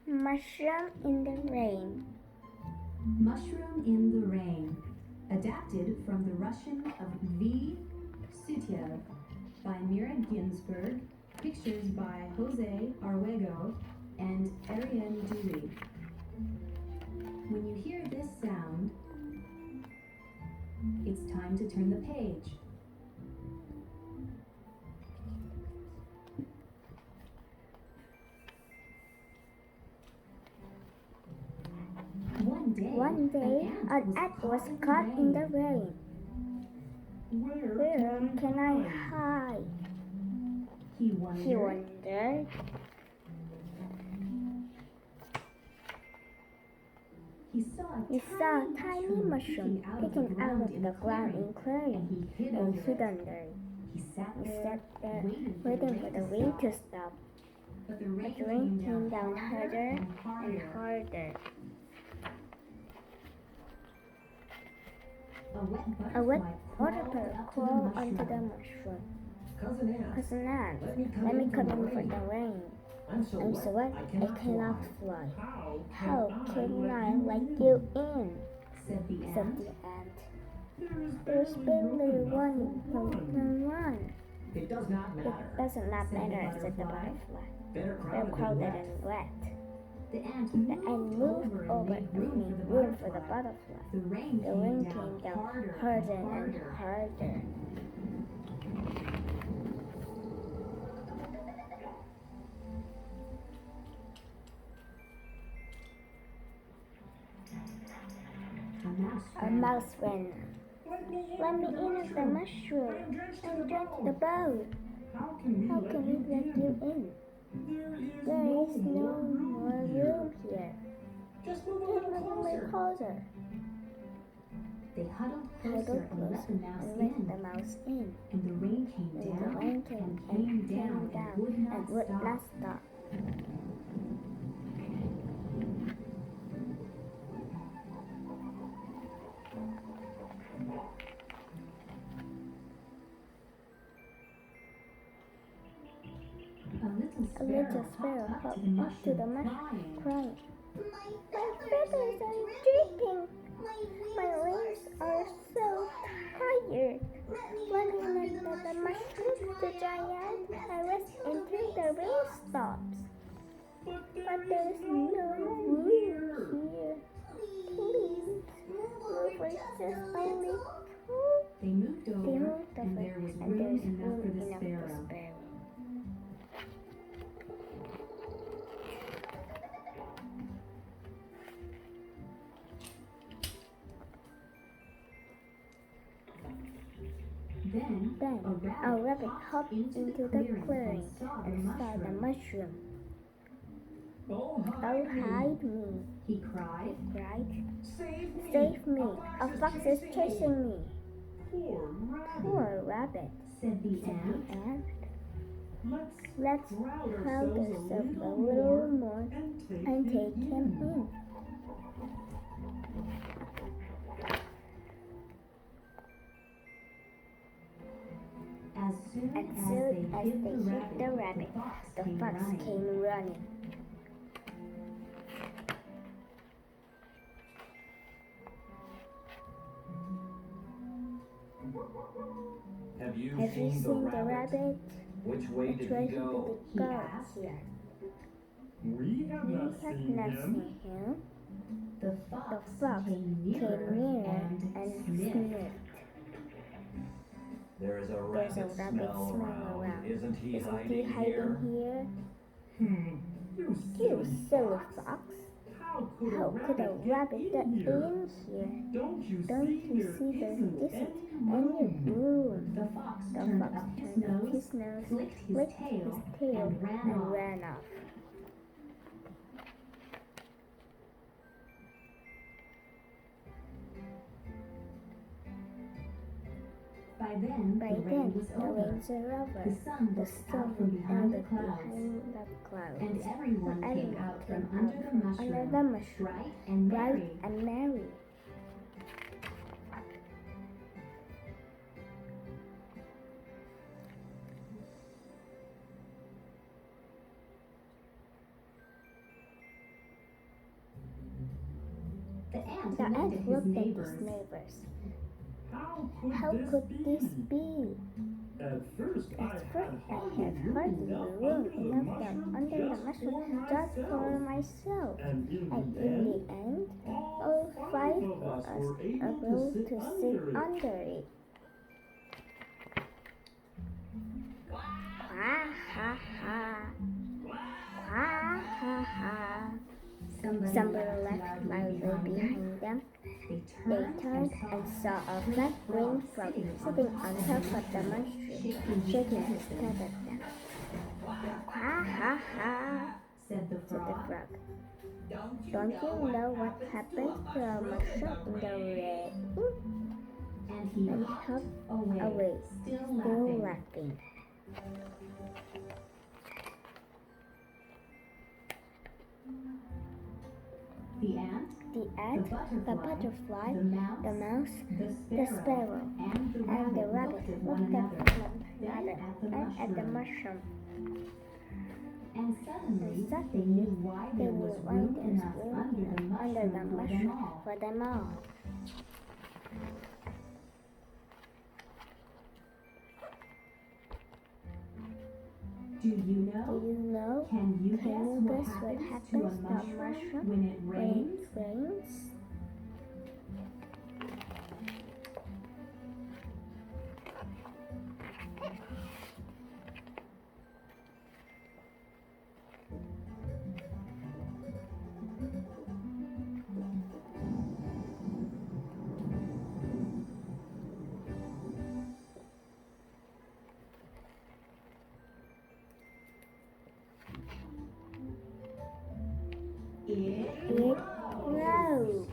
Mushroom in the rain. Mushroom in the Rain, adapted from the Russian of V. Sutyev by Mira Ginsburg, pictures by Jose Arguello and Ariane Dewey. When you hear this sound, it's time to turn the page. One day, an ant was caught in the rain. Where can I hide? He He wondered. wondered. He saw He saw a tiny mushroom picking out of the ground in clearing, and he hid and hid under it. under it. He sat He there, sat there, waiting for the rain to stop. But the But rain the rain came down harder and and harder. A A wet butterfly butterfly crawled onto the mushroom. Cousin Ant, Cousin Ant, let me come in for the rain. I'm so I'm so wet, wet, I cannot fly. How How can I let you in? said the Said ant. the ant. There's There's barely one who can run. It does not It matter. does not Said the matter, said the butterfly. butterfly. Better They're crowded crowded than wet. and wet. The ant The ant moved over made and made room for the butterfly. The rain The rain came came down harder harder and and harder. harder. A mouse ran. Let me in at the mushroom. I'm drenched the boat. How How can we let you in? There is no more room here. Just move a Just little move a little closer. closer. They huddled Huddled closer and let the closer mouse and let in. the mouse in. And the rain came And the down rain came and came down and would not and would stop. not stop. A little sparrow hopped up to the mushroom, crying. My Feathers are dripping. My wings are so tired. Let me let the mushroom to dry out and rest until the rain stops. But there's no room here. Please, move for just a little. They moved They over, moved and over, there was and room there's enough for room the enough for sparrow. the sparrow. Then A rabbit hopped into the clearing and saw the mushroom. Oh, Oh, hide me, he cried. he cried. Save me! Save me, a fox is chasing me. Poor rabbit. Poor rabbit, Said the said ant. the ant. Let's Let's crowd crowd ourselves ourselves a little more and take him in. As soon As as soon they as hit they the hit the rabbit, the fox came running. Have you Have you seen the rabbit? Which way Which did way he did go? he He go? asked. He asked. We have We not have seen not him. seen him. The The fox fox came nearer and sniffed. sniffed. There's a There's a rabbit rabbit smell smell around. around. Isn't he Isn't hiding he hiding here? here? You You silly fox. How could How could a rabbit get in here? Don't you Don't see you there see there isn't isn't any any room? The fox The turned fox up his turned up nose, his nose, clicked his licked tail, his tail, and ran off. off. By then, By the then, rain was the over. rains are over. The sun The looked sun out from behind the out clouds, behind the clouds. and everyone came Everyone out came from under out the from mushroom, under the mushroom, bright and merry. bright and merry. The ant The ant looked at looked his at his neighbors. neighbors. How How could this be? At first, At first, I had hardly room enough down under the mushroom just for myself. And And in the end, all five of us were able to sit under it. Quack, ha, ha. Quack, ha, ha. Somebody laughed loudly behind them. They turned and saw a fat green frog sitting on top of the mushroom, shaking his head at them. Quack, ha, ha, said the said the frog. frog. Don't you know what happens to a mushroom in the rain? And he And hopped hopped away, away, still still laughing. laughing. The ant, The ant, the butterfly, the mouse, the mouse, the the sparrow, sparrow, and the and the rabbit rabbit looked looked at at one one another, then at the mushroom. And suddenly, And suddenly, they knew why They there knew was why room there was enough room under the enough under the mushroom for them mushroom all. for them all. Do you know? Do you know? Can you Can guess you what guess what happens to a happens to a mushroom mushroom when it rains? when it rains? It It grows.